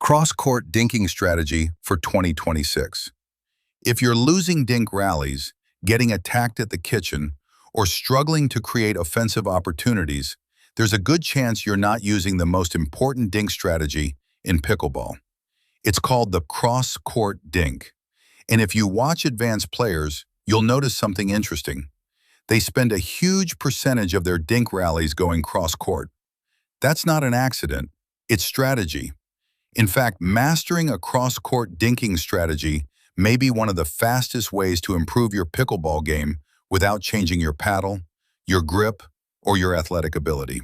Crosscourt Dinking strategy for 2026. If you're losing dink rallies, getting attacked at the kitchen, or struggling to create offensive opportunities, there's a good chance you're not using the most important dink strategy in pickleball. It's called the cross-court dink. And if you watch advanced players, you'll notice something interesting. They spend a huge percentage of their dink rallies going cross-court. That's not an accident, it's strategy. In fact, mastering a cross-court dinking strategy may be one of the fastest ways to improve your pickleball game without changing your paddle, your grip, or your athletic ability.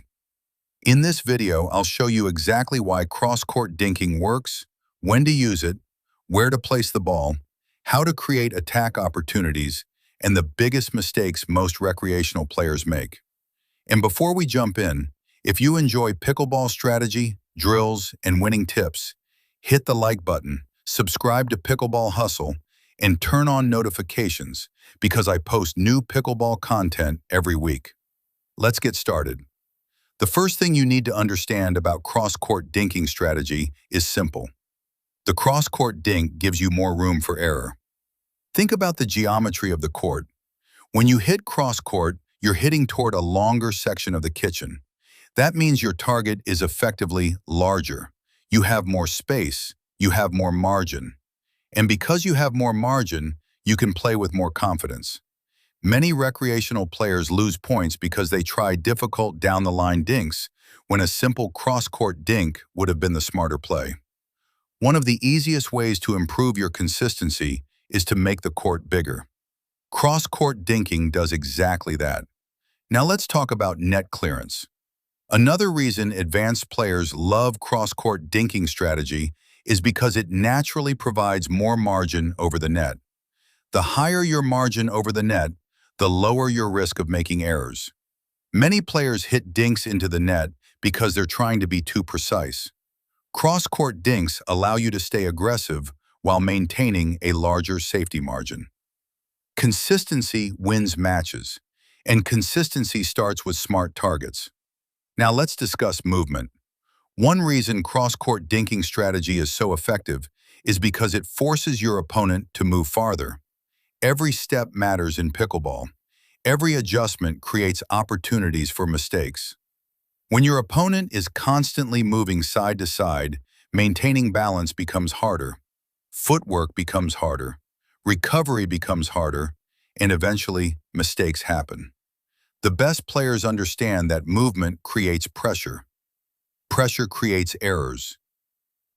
In this video, I'll show you exactly why cross-court dinking works, when to use it, where to place the ball, how to create attack opportunities, and the biggest mistakes most recreational players make. And before we jump in, if you enjoy pickleball strategy, drills, and winning tips, hit the like button, subscribe to Pickleball Hustle, and turn on notifications because I post new pickleball content every week. Let's get started. The first thing you need to understand about cross-court dinking strategy is simple. The cross-court dink gives you more room for error. Think about the geometry of the court. When you hit cross-court, you're hitting toward a longer section of the kitchen. That means your target is effectively larger. You have more space, you have more margin. And because you have more margin, you can play with more confidence. Many recreational players lose points because they try difficult down-the-line dinks when a simple cross-court dink would have been the smarter play. One of the easiest ways to improve your consistency is to make the court bigger. Cross-court dinking does exactly that. Now let's talk about net clearance. Another reason advanced players love cross-court dinking strategy is because it naturally provides more margin over the net. The higher your margin over the net, the lower your risk of making errors. Many players hit dinks into the net because they're trying to be too precise. Cross-court dinks allow you to stay aggressive while maintaining a larger safety margin. Consistency wins matches, and consistency starts with smart targets. Now let's discuss movement. One reason cross-court dinking strategy is so effective is because it forces your opponent to move farther. Every step matters in pickleball. Every adjustment creates opportunities for mistakes. When your opponent is constantly moving side to side, maintaining balance becomes harder. Footwork becomes harder. Recovery becomes harder, and eventually mistakes happen. The best players understand that movement creates pressure. Pressure creates errors.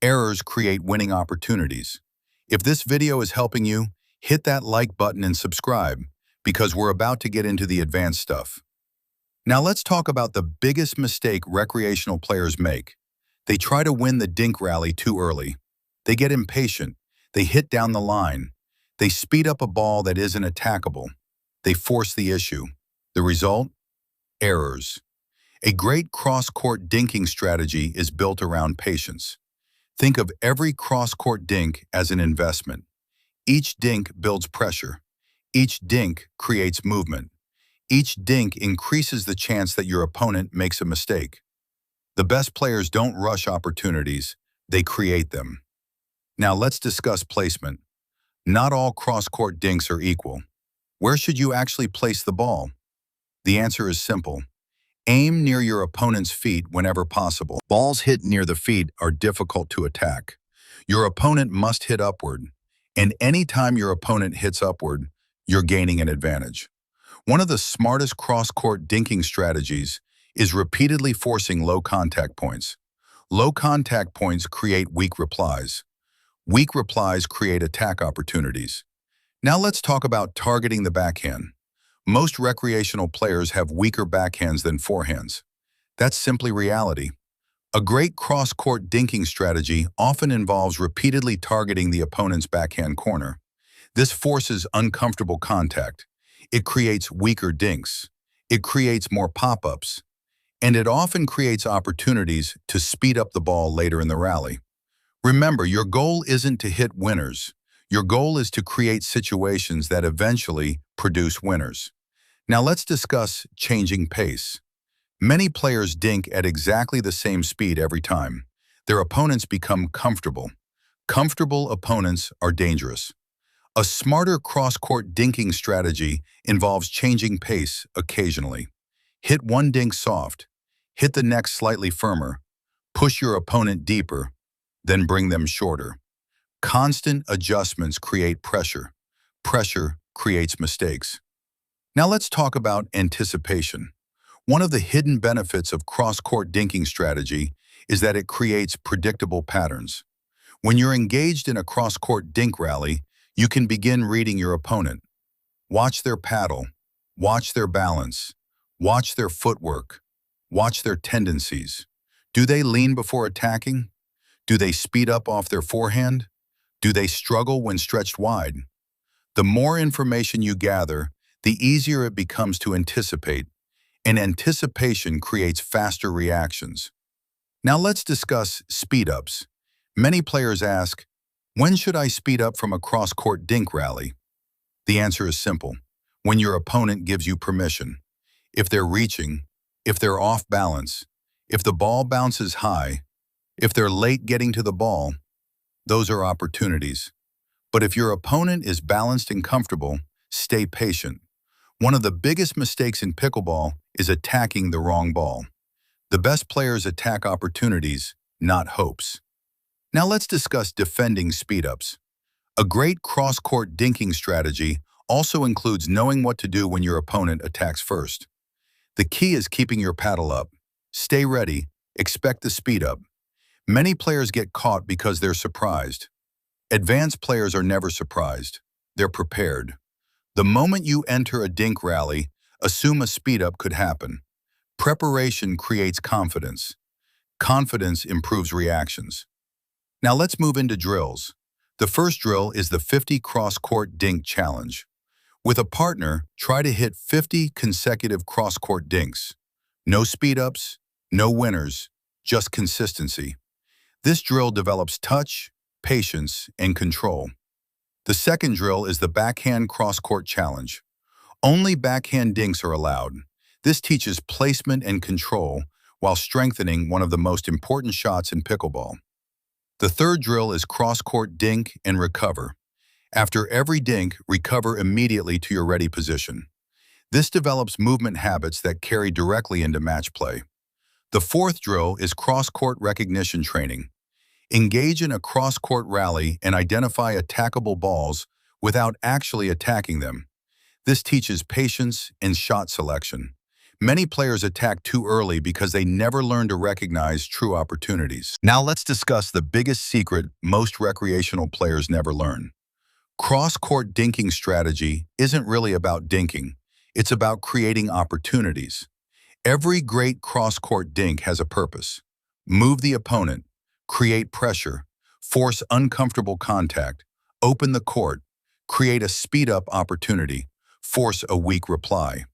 Errors create winning opportunities. If this video is helping you, hit that like button and subscribe because we're about to get into the advanced stuff. Now let's talk about the biggest mistake recreational players make. They try to win the dink rally too early. They get impatient. They hit down the line. They speed up a ball that isn't attackable. They force the issue. The result? Errors. A great cross-court dinking strategy is built around patience. Think of every cross-court dink as an investment. Each dink builds pressure. Each dink creates movement. Each dink increases the chance that your opponent makes a mistake. The best players don't rush opportunities, they create them. Now let's discuss placement. Not all cross-court dinks are equal. Where should you actually place the ball? The answer is simple. Aim near your opponent's feet whenever possible. Balls hit near the feet are difficult to attack. Your opponent must hit upward, and anytime your opponent hits upward, you're gaining an advantage. One of the smartest cross-court dinking strategies is repeatedly forcing low contact points. Low contact points create weak replies. Weak replies create attack opportunities. Now let's talk about targeting the backhand. Most recreational players have weaker backhands than forehands. That's simply reality. A great cross-court dinking strategy often involves repeatedly targeting the opponent's backhand corner. This forces uncomfortable contact. It creates weaker dinks. It creates more pop-ups. And it often creates opportunities to speed up the ball later in the rally. Remember, your goal isn't to hit winners. Your goal is to create situations that eventually produce winners. Now let's discuss changing pace. Many players dink at exactly the same speed every time. Their opponents become comfortable. Comfortable opponents are dangerous. A smarter cross-court dinking strategy involves changing pace occasionally. Hit one dink soft, hit the next slightly firmer, push your opponent deeper, then bring them shorter. Constant adjustments create pressure. Pressure creates mistakes. Now let's talk about anticipation. One of the hidden benefits of cross-court dinking strategy is that it creates predictable patterns. When you're engaged in a cross-court dink rally, you can begin reading your opponent. Watch their paddle, watch their balance, watch their footwork, watch their tendencies. Do they lean before attacking? Do they speed up off their forehand? Do they struggle when stretched wide? The more information you gather, the easier it becomes to anticipate, and anticipation creates faster reactions. Now let's discuss speed-ups. Many players ask, when should I speed up from a cross-court dink rally? The answer is simple: when your opponent gives you permission. If they're reaching, if they're off balance, if the ball bounces high, if they're late getting to the ball, those are opportunities. But if your opponent is balanced and comfortable, stay patient. One of the biggest mistakes in pickleball is attacking the wrong ball. The best players attack opportunities, not hopes. Now let's discuss defending speed-ups. A great cross-court dinking strategy also includes knowing what to do when your opponent attacks first. The key is keeping your paddle up. Stay ready, expect the speed-up. Many players get caught because they're surprised. Advanced players are never surprised. They're prepared. The moment you enter a dink rally, assume a speed-up could happen. Preparation creates confidence. Confidence improves reactions. Now let's move into drills. The first drill is the 50 cross-court dink challenge. With a partner, try to hit 50 consecutive cross-court dinks. No speed-ups, no winners, just consistency. This drill develops touch, patience, and control. The second drill is the backhand cross-court challenge. Only backhand dinks are allowed. This teaches placement and control while strengthening one of the most important shots in pickleball. The third drill is cross-court dink and recover. After every dink, recover immediately to your ready position. This develops movement habits that carry directly into match play. The fourth drill is cross-court recognition training. Engage in a cross-court rally and identify attackable balls without actually attacking them. This teaches patience and shot selection. Many players attack too early because they never learn to recognize true opportunities. Now let's discuss the biggest secret most recreational players never learn. Cross-court dinking strategy isn't really about dinking. It's about creating opportunities. Every great cross-court dink has a purpose. Move the opponent, create pressure, force uncomfortable contact, open the court, create a speed-up opportunity, force a weak reply.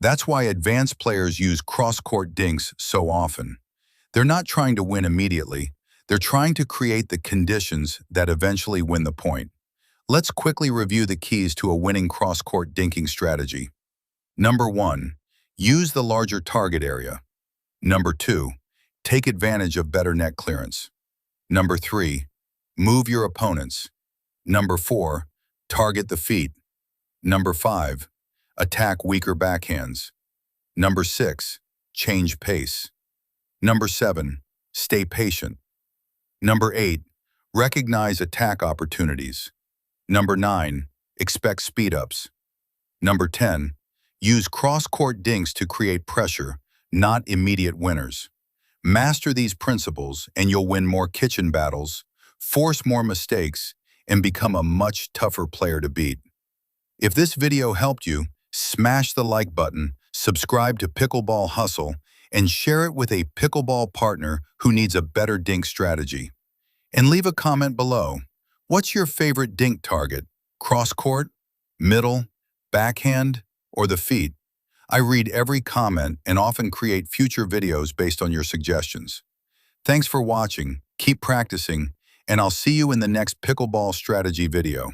That's why advanced players use cross-court dinks so often. They're not trying to win immediately. They're trying to create the conditions that eventually win the point. Let's quickly review the keys to a winning cross-court dinking strategy. Number 1, use the larger target area. Number 2, take advantage of better net clearance. Number 3, move your opponents. Number 4, target the feet. Number 5, attack weaker backhands. Number 6, change pace. Number 7, stay patient. Number 8, recognize attack opportunities. Number 9, expect speed-ups. Number 10, use cross-court dinks to create pressure, not immediate winners. Master these principles and you'll win more kitchen battles, force more mistakes, and become a much tougher player to beat. If this video helped you, smash the like button, subscribe to Pickleball Hustle, and share it with a pickleball partner who needs a better dink strategy. And leave a comment below. What's your favorite dink target? Cross-court, middle, backhand, or the feet? I read every comment and often create future videos based on your suggestions. Thanks for watching, keep practicing, and I'll see you in the next pickleball strategy video.